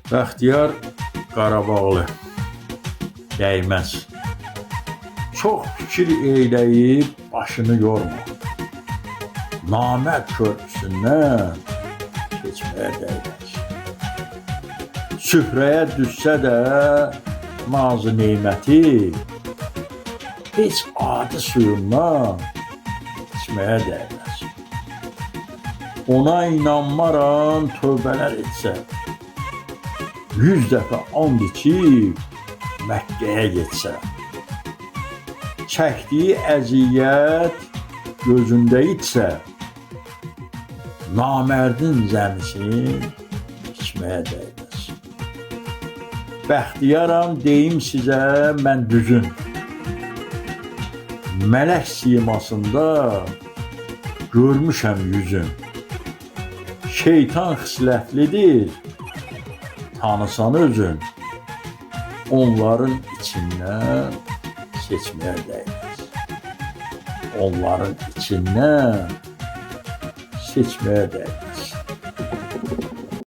Bəxtiyar Qarabağlı dəyməz. Çox fikir eyləyib başını yorma. Namərd körpüsündən keçməyə dəyməz. Süfrəyə düşsə də nazı neyməti heç adi suyundan içməyə dəyməz. Ona inanmaram tövbələr etsə, 100 dəfə and içib Məkkəyə getsə, çəkdiyi əziyyət gözündə itsə, namərdin zəmisin içməyə dəyməz. Bəxtiyaram deyim sizə mən düzün, mələk simasında görmüşəm yüzün. Şeytan xislətlidir, tanısan özün, onların içindən seçməyə dəyməz. Onların içindən seçməyə dəyməz.